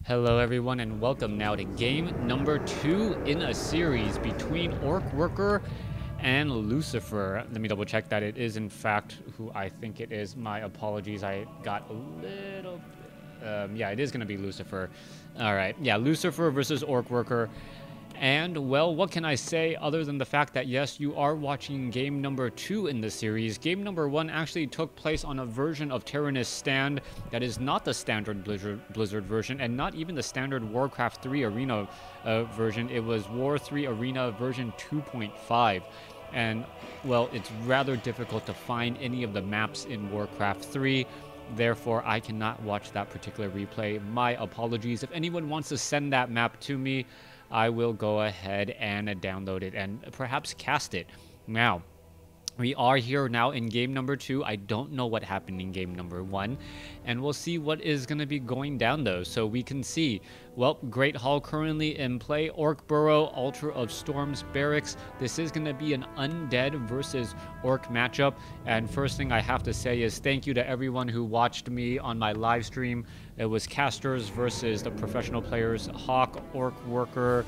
Hello everyone and welcome now to game number 2 in a series between OrcWorker and Lucifer. Let me double check that it is in fact who I think it is. My apologies, I got a little... yeah, it is going to be Lucifer. Alright, yeah, Lucifer versus OrcWorker. And, well, what can I say other than the fact that, yes, you are watching game number 2 in the series. Game number 1 actually took place on a version of Tyrannus Stand that is not the standard Blizzard version, and not even the standard WarCraft 3 Arena version. It was War 3 Arena version 2.5. And, well, it's rather difficult to find any of the maps in WarCraft 3. Therefore, I cannot watch that particular replay. My apologies. If anyone wants to send that map to me, I will go ahead and download it and perhaps cast it. Now, we are here now in game number 2. I don't know what happened in game number 1, and we'll see what is going to be going down though. So we can see, well, Great Hall currently in play, Orc Burrow, Altar of Storms Barracks. This is going to be an undead versus orc matchup, and first thing I have to say is thank you to everyone who watched me on my live stream. It was casters versus the professional players, Hawk, OrcWorker,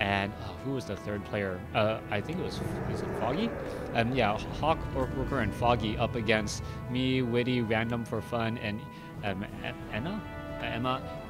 and who was the third player? I think it was, is it Foggy? Yeah, Hawk, OrcWorker, and Foggy up against me, Witty, Random for Fun, and Emma.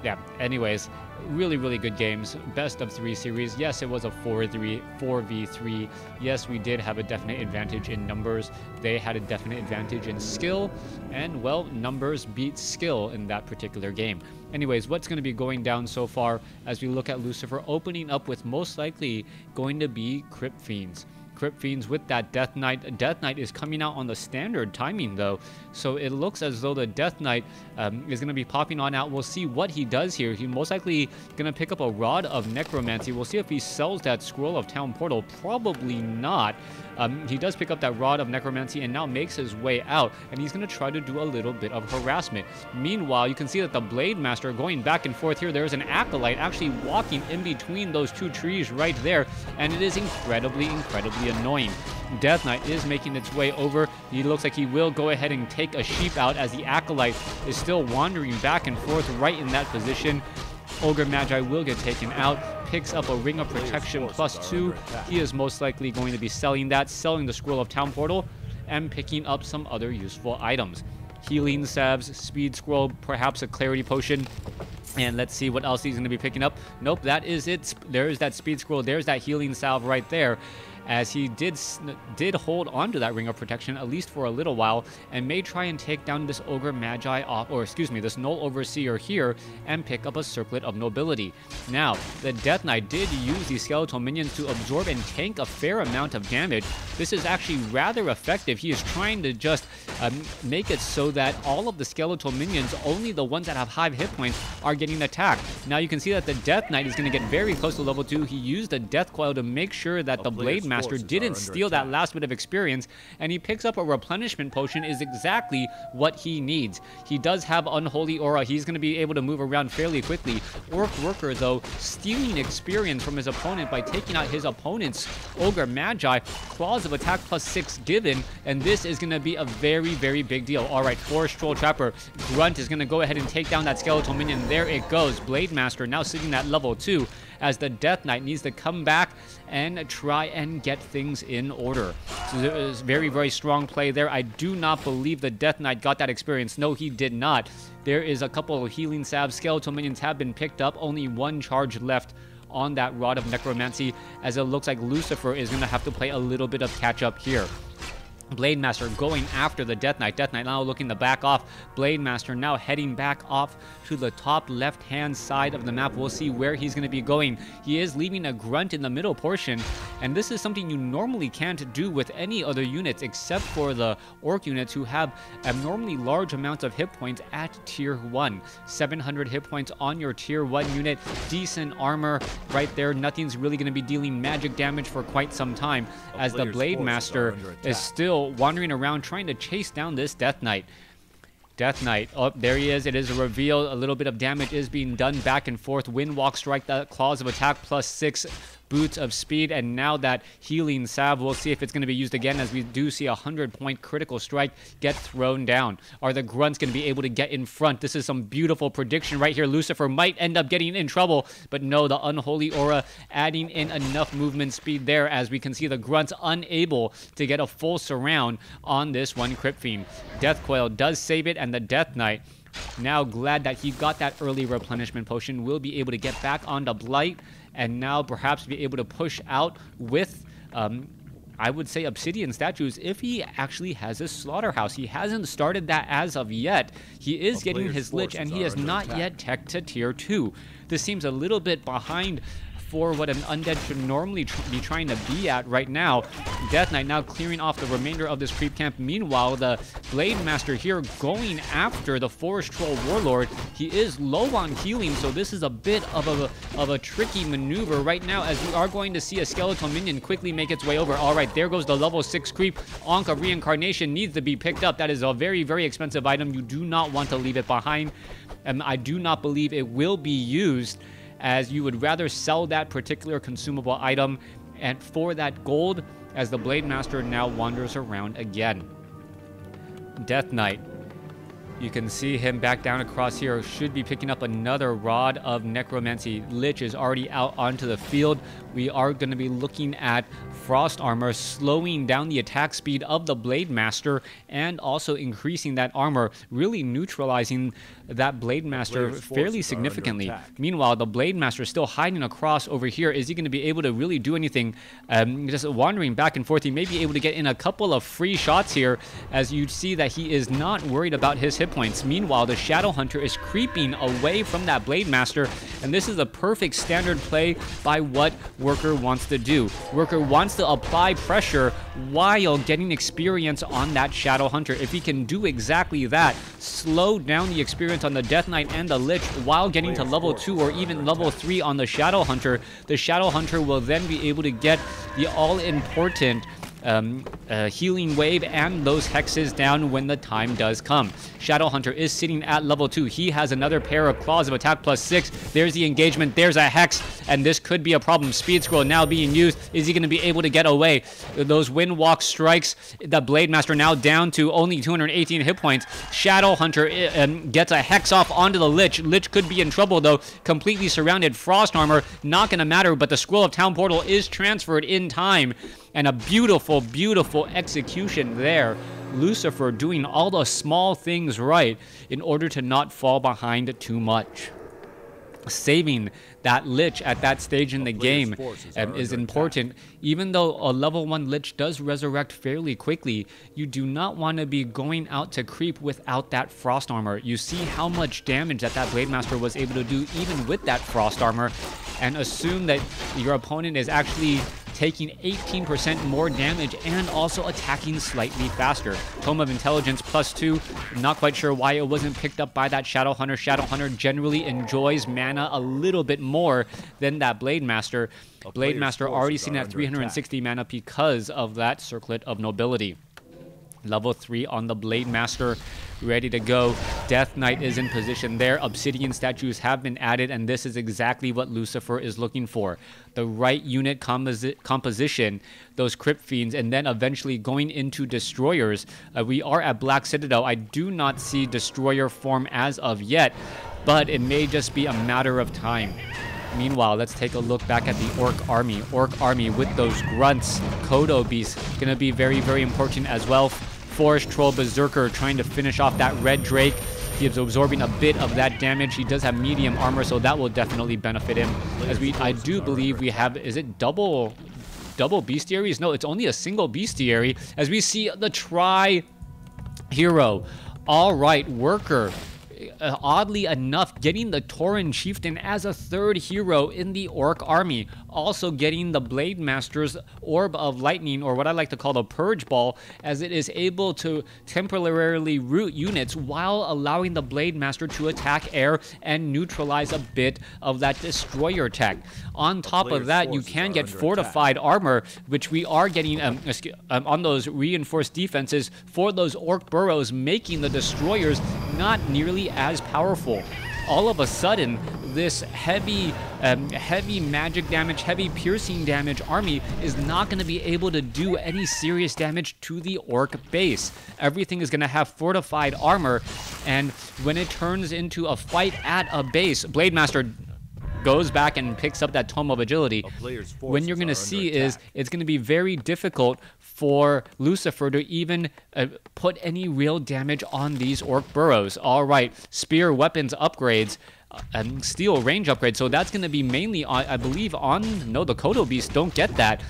Yeah, anyways, really good games. Best of 3 series. Yes, it was a 4v3. Yes, we did have a definite advantage in numbers. They had a definite advantage in skill, and, well, numbers beat skill in that particular game. Anyways, what's going to be going down so far as we look at Lucifer opening up with most likely going to be Crypt Fiends. Crypt Fiends with that Death Knight. Death Knight is coming out on the standard timing though, so it looks as though the Death Knight is going to be popping on out. We'll see what he does here. He's most likely going to pick up a Rod of Necromancy. We'll see if he sells that Scroll of Town Portal. Probably not. He does pick up that Rod of Necromancy and now makes his way out, and he's going to try to do a little bit of harassment. Meanwhile, you can see that the Blade Master going back and forth here. There's an Acolyte actually walking in between those 2 trees right there, and it is incredibly annoying. Death Knight is making its way over. He looks like he will go ahead and take a sheep out as the Acolyte is still wandering back and forth right in that position. Ogre Magi will get taken out, picks up a Ring of Protection +2. He is most likely going to be selling that, selling the Scroll of Town Portal, and picking up some other useful items. Healing Salves, Speed Scroll, perhaps a Clarity Potion. And let's see what else he's going to be picking up. Nope, that is it. There's that Speed Scroll. There's that Healing Salve right there, as he did hold on to that Ring of Protection at least for a little while, and may try and take down this Ogre Magi off, or excuse me, this Null Overseer here, and pick up a Circlet of Nobility. Now, the Death Knight did use these skeletal minions to absorb and tank a fair amount of damage. This is actually rather effective. He is trying to just make it so that all of the skeletal minions, only the ones that have high hit points, are getting attacked. Now you can see that the Death Knight is going to get very close to level 2. He used a Death Coil to make sure that the Blade Master didn't steal that last bit of experience, and he picks up a replenishment potion. Is exactly what he needs. He does have Unholy Aura. He's going to be able to move around fairly quickly. OrcWorker, though, stealing experience from his opponent by taking out his opponent's Ogre Magi. Claws of Attack +6 given, and this is going to be a very big deal. Alright, Forest Troll Trapper. Grunt is going to go ahead and take down that skeletal minion. There it goes. Blade Master now sitting at level 2, as the Death Knight needs to come back and try and get things in order. So there is very strong play there. I do not believe the Death Knight got that experience. No, he did not. There is a couple of Healing Salves. Skeletal minions have been picked up. Only 1 charge left on that Rod of Necromancy, as it looks like Lucifer is going to have to play a little bit of catch up here. Blade Master going after the Death Knight. Death Knight now looking to back off. Blade Master now heading back off to the top left-hand side of the map. We'll see where he's going to be going. He is leaving a Grunt in the middle portion, and this is something you normally can't do with any other units except for the Orc units, who have abnormally large amounts of hit points at Tier 1. 700 hit points on your Tier 1 unit. Decent armor right there. Nothing's really going to be dealing magic damage for quite some time, as the Blade Master is still wandering around trying to chase down this Death Knight. Death Knight. Oh, there he is. It is a reveal. A little bit of damage is being done back and forth. Windwalk Strike, that Claws of Attack +6 Boots of Speed, and now that healing salve. We'll see if it's going to be used again, as we do see a 100-point critical strike get thrown down. Are the grunts going to be able to get in front? This is some beautiful prediction right here. Lucifer might end up getting in trouble, but no, the Unholy Aura adding in enough movement speed there, as we can see the grunts unable to get a full surround on this one Crypt Fiend. Death Coil does save it, and the Death Knight, now glad that he got that early replenishment potion, will be able to get back onto Blight, and now perhaps be able to push out with I would say Obsidian statues if he actually has a slaughterhouse. He hasn't started that as of yet. He is getting his Lich, and he has not yet teched to tier 2. This seems a little bit behind for what an undead should normally be trying to be at right now. Death Knight now clearing off the remainder of this creep camp. Meanwhile, the Blade Master here going after the Forest Troll Warlord. He is low on healing, so this is a bit of a tricky maneuver right now, as we are going to see a skeletal minion quickly make its way over. All right, there goes the level 6 creep. Ankh of Reincarnation needs to be picked up. That is a very, very expensive item. You do not want to leave it behind. I do not believe it will be used, as you would rather sell that particular consumable item and for that gold, as the Blade Master now wanders around again. Death Knight, you can see him back down across here, should be picking up another Rod of Necromancy. Lich is already out onto the field. We are going to be looking at Frost Armor, slowing down the attack speed of the Blade Master and also increasing that armor, really neutralizing that Blade Master fairly significantly. Meanwhile, the Blade Master is still hiding across over here. Is he going to be able to really do anything? Just wandering back and forth. He may be able to get in a couple of free shots here, as you see that he is not worried about his hit points. Meanwhile, the Shadow Hunter is creeping away from that Blade Master, and this is a perfect standard play by what Worker wants to do. Worker wants to apply pressure while getting experience on that Shadow Hunter. If he can do exactly that, slow down the experience on the Death Knight and the Lich while getting to level 2 or even level 3 on the Shadow Hunter, the Shadow Hunter will then be able to get the all-important healing wave and those hexes down when the time does come. Shadow Hunter is sitting at level 2. He has another pair of claws of attack +6. There's the engagement. There's a hex, and this could be a problem. Speed Scroll now being used. Is he going to be able to get away? Those Windwalk strikes. The Blade Master now down to only 218 hit points. Shadow Hunter gets a hex off onto the Lich. Lich could be in trouble though. Completely surrounded. Frost Armor not going to matter, but the Scroll of Town Portal is transferred in time. And a beautiful, beautiful execution there. Lucifer doing all the small things right in order to not fall behind too much. Saving that Lich at that stage in the game is important. Even though a level 1 Lich does resurrect fairly quickly, you do not want to be going out to creep without that Frost Armor. You see how much damage that Blade Master was able to do even with that Frost Armor, and assume that your opponent is actually taking 18% more damage and also attacking slightly faster. Tome of Intelligence +2. Not quite sure why it wasn't picked up by that Shadow Hunter. Shadow Hunter generally enjoys mana a little bit more than that Blade Master. Blade Master already seen at 360 mana because of that Circlet of Nobility. Level 3 on the Blade Master, ready to go. Death Knight is in position there. Obsidian statues have been added, and this is exactly what Lucifer is looking for. The right unit composition, those Crypt Fiends, and then eventually going into Destroyers. We are at Black Citadel. I do not see Destroyer form as of yet, but it may just be a matter of time. Meanwhile, let's take a look back at the Orc Army. Orc Army with those grunts, Kodo Beast, going to be very, very important as well. Forest Troll Berserker trying to finish off that Red Drake. He is absorbing a bit of that damage. He does have medium armor, so that will definitely benefit him. As I do believe we have, is it double bestiaries? No, it's only a single bestiary. As we see the Tri-Hero. All right, Worker. Oddly enough, getting the Tauren Chieftain as a 3rd hero in the Orc Army. Also getting the Blade Master's Orb of Lightning, or what I like to call the Purge Ball, as it is able to temporarily root units while allowing the Blade Master to attack air and neutralize a bit of that Destroyer tech. On top of that, you can get fortified armor, which we are getting on those reinforced defenses for those Orc burrows, making the Destroyers not nearly as powerful. all of a sudden, this heavy magic damage, heavy piercing damage army is not going to be able to do any serious damage to the orc base. Everything is going to have fortified armor, and when it turns into a fight at a base, Blademaster goes back and picks up that Tome of Agility. When you're going to see is it's going to be very difficult for Lucifer to even put any real damage on these orc burrows. All right, spear weapons upgrades. Steel range upgrade, so that's going to be mainly on, I believe, on, no, the Kodo Beasts don't get that.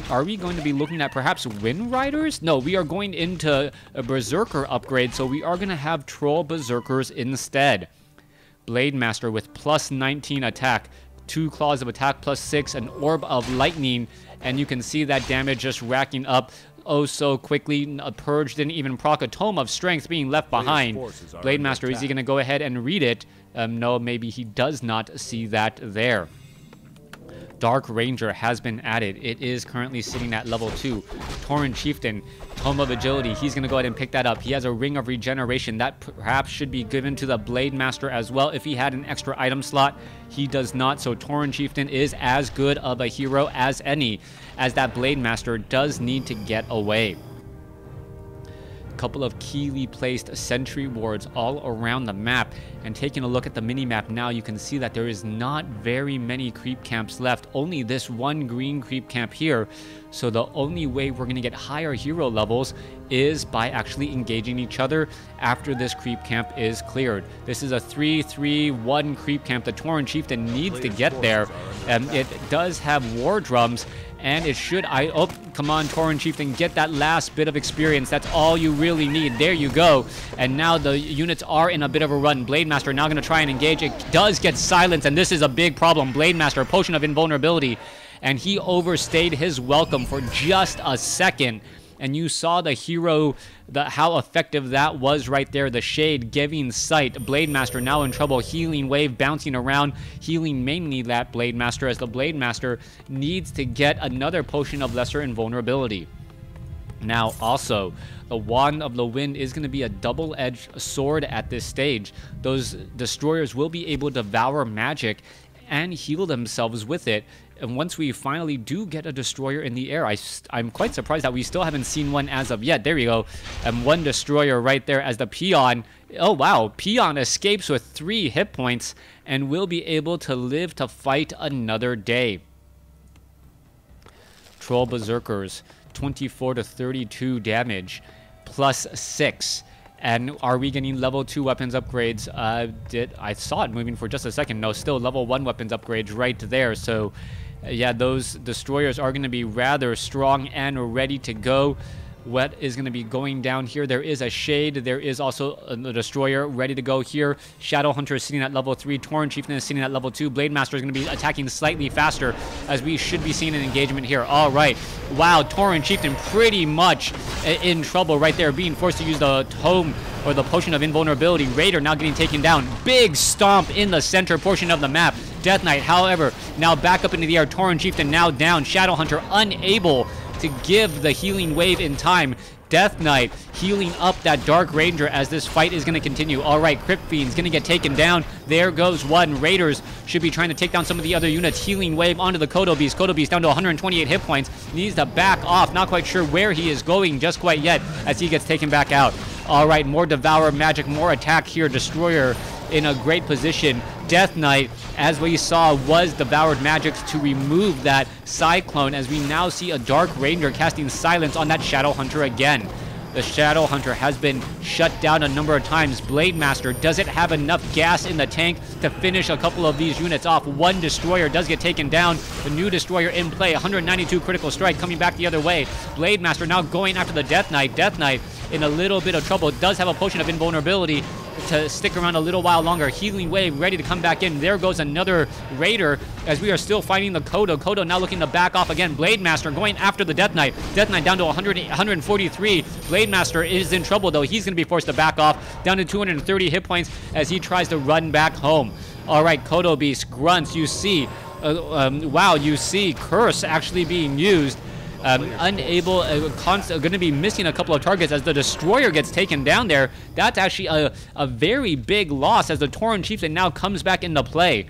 Are we going to be looking at perhaps Wind Riders? No, we are going into a Berserker upgrade, so we are going to have Troll Berserkers instead. Blademaster with plus 19 attack, 2 claws of attack plus 6, an orb of lightning, and you can see that damage just racking up oh so quickly. A Purge didn't even proc, a Tome of Strength being left behind. Blademaster, is he going to go ahead and read it? No, maybe he does not see that there. Dark Ranger has been added. It is currently sitting at level 2. Tauren Chieftain, Tome of Agility. He's going to go ahead and pick that up. He has a Ring of Regeneration. That perhaps should be given to the Blademaster as well if he had an extra item slot. He does not, so Tauren Chieftain is as good of a hero as any, as that Blademaster does need to get away. Couple of keyly placed sentry wards all around the map, and taking a look at the mini map now, you can see that there is not very many creep camps left, only this one green creep camp here. So the only way we're going to get higher hero levels is by actually engaging each other after this creep camp is cleared. This is a 3-3-1 creep camp. The Tauren Chieftain needs to get there, and it does have war drums. And it should, oh, come on, Tauren Chieftain, get that last bit of experience. That's all you really need. There you go. And now the units are in a bit of a run. Blademaster now going to try and engage. It does get silenced, and this is a big problem. Blademaster, Potion of Invulnerability. And he overstayed his welcome for just a second. And you saw the hero, how effective that was right there. The shade giving sight. Blademaster now in trouble. Healing wave bouncing around. Healing mainly that Blademaster, as the Blademaster needs to get another Potion of Lesser Invulnerability. Now also, the Wand of the Wind is going to be a double-edged sword at this stage. Those destroyers will be able to devour magic and heal themselves with it. And once we finally do get a destroyer in the air, I'm quite surprised that we still haven't seen one as of yet. There we go. And one destroyer right there as the Peon. Oh, wow. Peon escapes with 3 hit points and will be able to live to fight another day. Troll Berserkers, 24 to 32 damage, plus 6. And are we getting level 2 weapons upgrades? I saw it moving for just a second. No, still level 1 weapons upgrades right there. So, yeah, those destroyers are going to be rather strong and ready to go. What is going to be going down here? There is a shade. There is also a destroyer ready to go here. Shadowhunter is sitting at level 3. Tauren Chieftain is sitting at level 2. Blademaster is going to be attacking slightly faster, as we should be seeing an engagement here. All right. Wow, Tauren Chieftain pretty much in trouble right there, being forced to use the Tome or the Potion of Invulnerability. Raider now getting taken down. Big stomp in the center portion of the map. Death Knight, however, now back up into the air. Tauren Chieftain now down. Shadowhunter unable to give the healing wave in time. Death Knight healing up that Dark Ranger as this fight is going to continue. All right, Crypt Fiend's going to get taken down. There goes one. Raiders should be trying to take down some of the other units. Healing wave onto the Kodo Beast. Kodo Beast down to 128 hit points. Needs to back off. Not quite sure where he is going just quite yet as he gets taken back out. All right, more Devour Magic, more attack here. Destroyer in a great position. Death Knight, as we saw, was devoured magics to remove that Cyclone, as we now see a Dark Ranger casting Silence on that Shadowhunter again. The Shadowhunter has been shut down a number of times. Blademaster doesn't have enough gas in the tank to finish a couple of these units off. One destroyer does get taken down. The new destroyer in play. 192 critical strike coming back the other way. Blademaster now going after the Death Knight. Death Knight in a little bit of trouble. Does have a Potion of Invulnerability to stick around a little while longer. Healing wave ready to come back in. There goes another Raider as we are still fighting the Kodo. Kodo now looking to back off again. Blademaster going after the Death Knight. Death Knight down to 143. Blademaster is in trouble though. He's going to be forced to back off down to 230 hit points as he tries to run back home. All right, Kodo Beast grunts. You see, wow, you see Curse actually being used. unable, going to be missing a couple of targets as the destroyer gets taken down there. That's actually a very big loss as the Tauren Chieftain now comes back into play.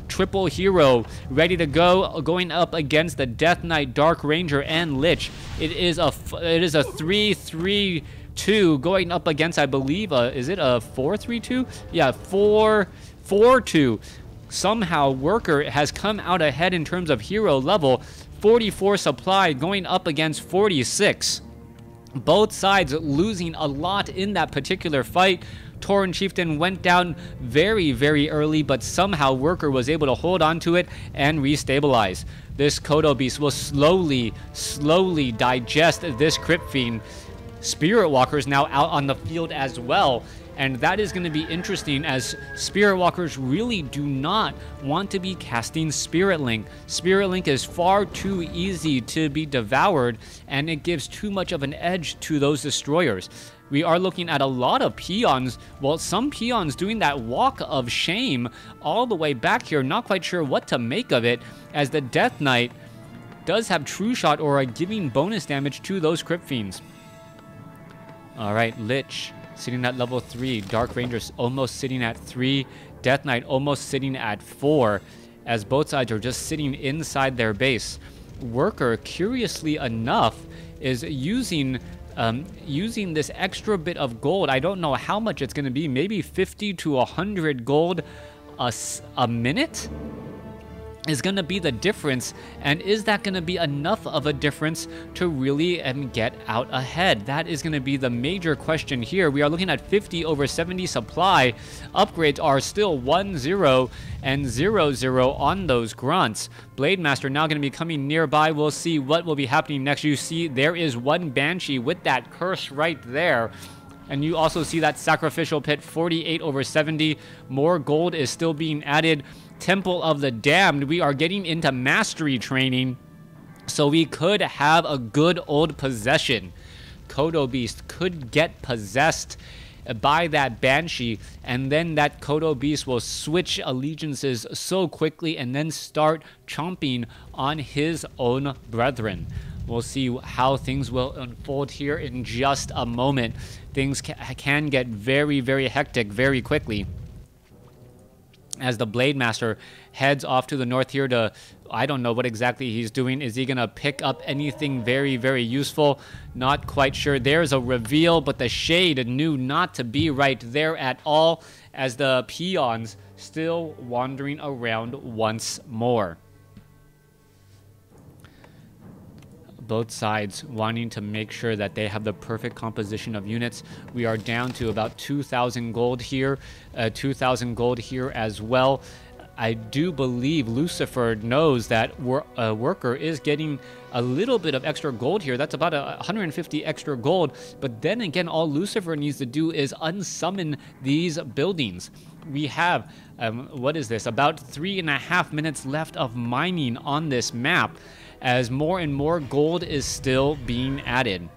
Triple hero ready to go, going up against the Death Knight, Dark Ranger, and Lich. It is a 3-3-2 going up against, I believe, is it a 4-3-2? Yeah, 4-4-2. Somehow WorCRker has come out ahead in terms of hero level. 44 supply going up against 46. Both sides losing a lot in that particular fight. Tauren Chieftain went down very, very early, but somehow WorCRker was able to hold on to it and restabilize. This Kodo Beast will slowly digest this Crypt Fiend. Spirit Walkers now out on the field as well. And that is going to be interesting as Spirit Walkers really do not want to be casting Spirit Link. Spirit Link is far too easy to be devoured, and it gives too much of an edge to those destroyers. We are looking at a lot of peons. Well, some peons doing that walk of shame all the way back here. Not quite sure what to make of it, as the Death Knight does have True Shot Aura giving bonus damage to those Crypt Fiends. Alright, Lich sitting at level 3. Dark Rangers almost sitting at 3. Death Knight almost sitting at 4, as both sides are just sitting inside their base. WorCRker, curiously enough, is using this extra bit of gold. I don't know how much it's going to be, maybe 50 to 100 gold a minute is going to be the difference. And is that going to be enough of a difference to really get out ahead? That is going to be the major question here. We are looking at 50/70 supply. Upgrades are still 1-0 and 0-0 on those grunts. Blade Master now going to be coming nearby. We'll see what will be happening next. You see there is one Banshee with that curse right there. And you also see that Sacrificial Pit, 48/70. More gold is still being added. Temple of the Damned, we are getting into mastery training, so we could have a good old possession. Kodo Beast could get possessed by that Banshee, and then that Kodo Beast will switch allegiances so quickly and then start chomping on his own brethren. We'll see how things will unfold here in just a moment. Things can get very, very hectic very quickly, as the Blade Master heads off to the north here to, I don't know what exactly he's doing. Is he going to pick up anything very, very useful? Not quite sure. There's a reveal, but the Shade knew not to be right there at all, as the peons still wandering around once more. Both sides wanting to make sure that they have the perfect composition of units. We are down to about 2,000 gold here, 2,000 gold here as well. I do believe Lucifer knows that WorCRker is getting a little bit of extra gold here. That's about 150 extra gold. But then again, all Lucifer needs to do is unsummon these buildings. We have, what is this? About 3.5 minutes left of mining on this map, as more and more gold is still being added.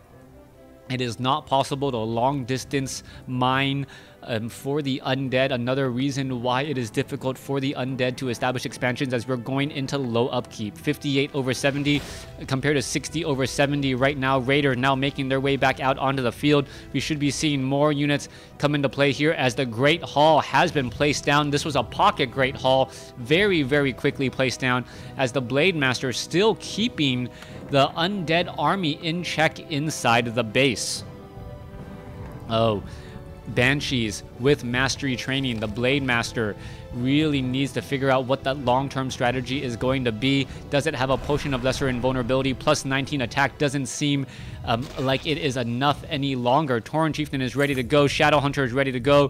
It is not possible to long distance mine for the undead. Another reason why it is difficult for the undead to establish expansions, as we're going into low upkeep. 58/70 compared to 60/70 right now. Raiders now making their way back out onto the field. We should be seeing more units come into play here, as the Great Hall has been placed down. This was a pocket Great Hall, very, very quickly placed down, as the Blade Master still keeping the undead army in check inside the base. Oh, Banshees with mastery training. The Blade Master really needs to figure out what that long-term strategy is going to be. Does it have a potion of lesser invulnerability? Plus 19 attack doesn't seem like it is enough any longer. Tauren Chieftain is ready to go. Shadow Hunter is ready to go.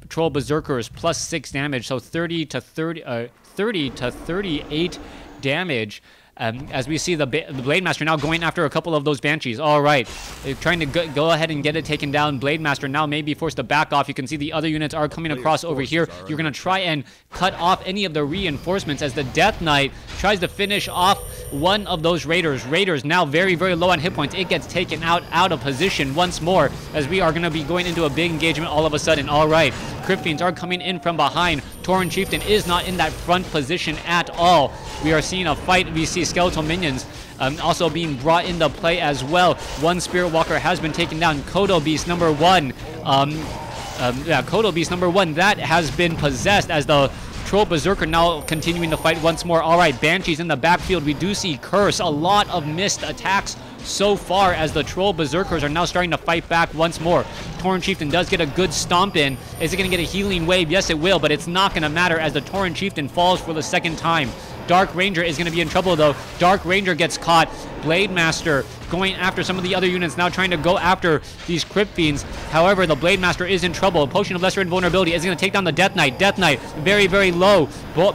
Troll Berserkers plus 6 damage, so 30 to 38 damage. As we see the Blade Master now going after a couple of those Banshees. All right, they're trying to go ahead and get it taken down. Blade Master now may be forced to back off. You can see the other units are coming across over here. You're going to try and cut off any of the reinforcements, as the Death Knight tries to finish off one of those Raiders. Raiders now very, very low on hit points. It gets taken out of position once more, as we are going to be going into a big engagement all of a sudden. All right, Crypt Fiends are coming in from behind. Tauren Chieftain is not in that front position at all. We are seeing a fight. We see skeletal minions also being brought into play as well. One Spirit Walker has been taken down. Kodo Beast number 1. Kodo Beast number 1, that has been possessed as the Troll Berserker now continuing to fight once more. All right, Banshees in the backfield. We do see Curse. A lot of missed attacks so far as the Troll Berserkers are now starting to fight back once more. Tauren Chieftain does get a good stomp in. Is it going to get a healing wave? Yes, it will, but it's not going to matter as the Tauren Chieftain falls for the second time. Dark Ranger is going to be in trouble, though. Dark Ranger gets caught. Blade Master going after some of the other units, now trying to go after these Crypt Fiends. However, the Blade Master is in trouble. Potion of Lesser Invulnerability is going to take down the Death Knight. Death Knight, very, very low.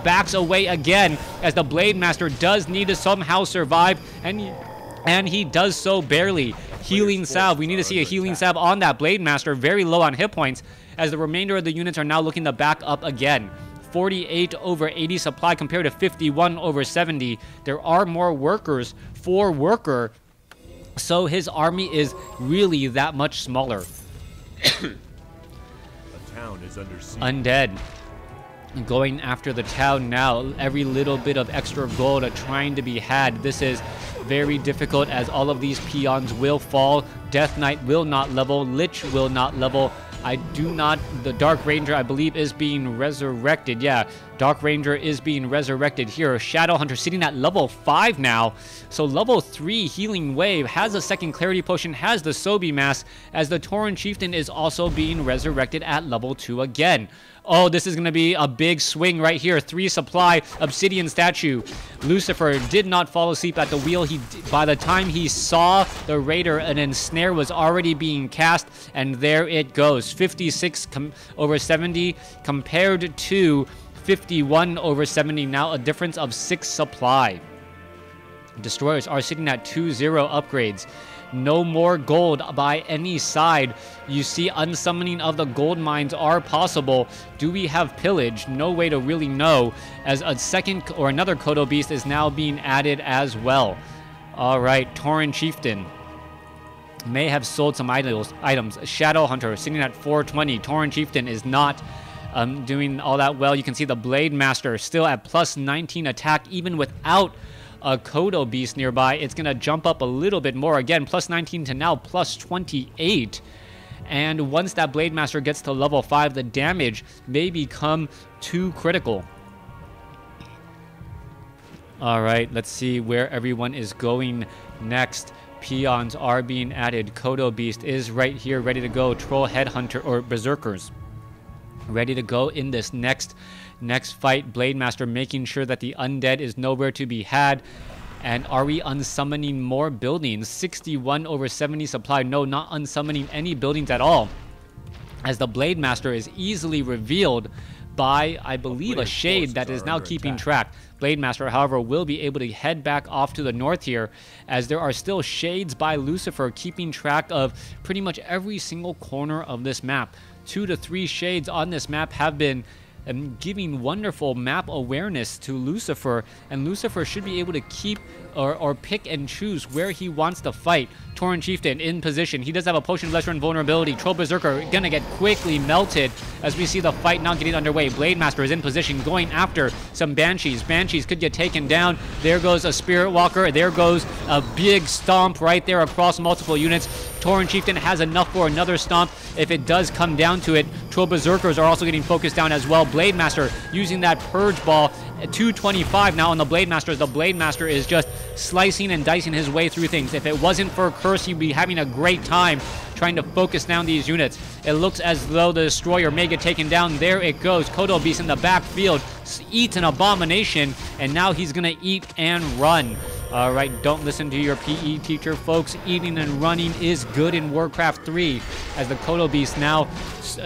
Backs away again as the Blade Master does need to somehow survive, and he does so barely. Healing Salve. We need to see a Healing Salve on that Blade Master, very low on hit points, as the remainder of the units are now looking to back up again. 48 over 80 supply compared to 51 over 70. There are more workers for Worker, so his army is really that much smaller. The town is under siege. Undead going after the town now. Every little bit of extra gold trying to be had. This is very difficult as all of these peons will fall. Death Knight will not level. Lich will not level. The Dark Ranger, I believe, is being resurrected. Yeah, Dark Ranger is being resurrected here. Shadow Hunter sitting at level 5 now. So level 3 Healing Wave, has a second Clarity Potion, has the Sobi Mask, as the Tauren Chieftain is also being resurrected at level 2 again. Oh, this is going to be a big swing right here. 3 supply, Obsidian Statue. Lucifer did not fall asleep at the wheel. By the time he saw the Raider, an ensnare was already being cast, and there it goes. 56 over 70 compared to 51 over 70. Now a difference of 6 supply. Destroyers are sitting at 2-0 upgrades. No more gold by any side. You see unsummoning of the gold mines are possible. Do we have pillage? No way to really know, as a second or another Kodo Beast is now being added as well. Alright, Tauren Chieftain may have sold some items. Shadow Hunter sitting at 420. Tauren Chieftain is not doing all that well. You can see the Blade Master still at plus 19 attack even without a Kodo Beast nearby. It's going to jump up a little bit more. Again, plus 19 to now plus 28. And once that Blade Master gets to level 5, the damage may become too critical. Alright, let's see where everyone is going next. Peons are being added. Kodo Beast is right here, ready to go. Troll Headhunter, or Berserkers, ready to go in this next fight. Blade Master making sure that the undead is nowhere to be had. And are we unsummoning more buildings? 61 over 70 supply. No, not unsummoning any buildings at all, as the Blade Master is easily revealed by, I believe, a shade that is now keeping track. Blade Master, however, will be able to head back off to the north here, as there are still shades by Lucifer keeping track of pretty much every single corner of this map. 2 to 3 shades on this map have been giving wonderful map awareness to Lucifer, and Lucifer should be able to keep or pick and choose where he wants to fight. Tauren Chieftain in position. He does have a Potion of Lesser Invulnerability. Troll Berserker gonna get quickly melted as we see the fight now getting underway. Blade Master is in position going after some Banshees. Banshees could get taken down. There goes a Spirit Walker. There goes a big stomp right there across multiple units. Tauren Chieftain has enough for another stomp if it does come down to it. Troll Berserkers are also getting focused down as well. Blade Master using that Purge Ball. 225 now on the Blade Master, as the Blade Master is just slicing and dicing his way through things. If it wasn't for Curse, he'd be having a great time trying to focus down these units. It looks as though the Destroyer may get taken down. There it goes. Kodo Beast in the backfield eats an Abomination, and now he's going to eat and run. All right, don't listen to your PE teacher, folks. Eating and running is good in Warcraft 3, as the Kodo Beast now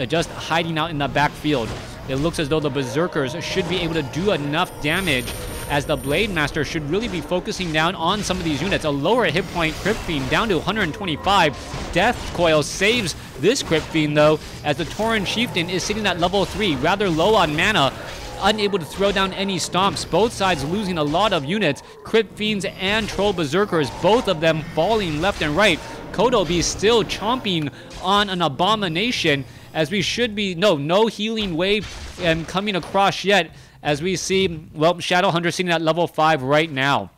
just hiding out in the backfield. It looks as though the Berserkers should be able to do enough damage, as the Blade Master should really be focusing down on some of these units. A lower hit point Crypt Fiend down to 125. Death Coil saves this Crypt Fiend, though, as the Tauren Chieftain is sitting at level 3, rather low on mana, unable to throw down any stomps. Both sides losing a lot of units. Crypt Fiends and Troll Berserkers, both of them falling left and right. Kodo Beast still chomping on an Abomination, as we should be. No healing wave coming across yet, as we see, well, Shadowhunter sitting at level 5 right now.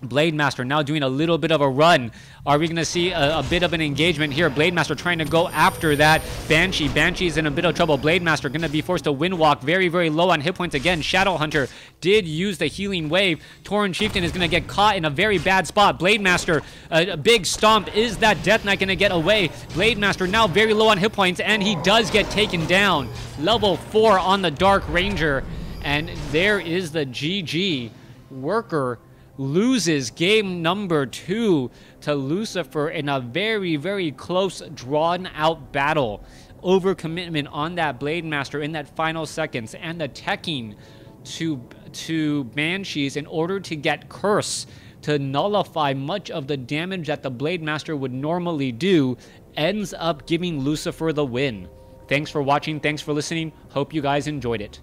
Blade Master now doing a little bit of a run. Are we going to see a bit of an engagement here? Blade Master trying to go after that Banshee. Banshee's in a bit of trouble. Blade Master going to be forced to wind walk. Very, very low on hit points again. Shadowhunter did use the healing wave. Tauren Chieftain is going to get caught in a very bad spot. Blade Master, a big stomp. Is that Death Knight going to get away? Blade Master now very low on hit points, and he does get taken down. Level 4 on the Dark Ranger. And there is the GG. Worker loses game number 2 to Lucifer in a very, very close, drawn-out battle. Overcommitment on that Blade Master in that final seconds, and the teching to Banshees in order to get Curse to nullify much of the damage that the Blade Master would normally do, ends up giving Lucifer the win. Thanks for watching. Thanks for listening. Hope you guys enjoyed it.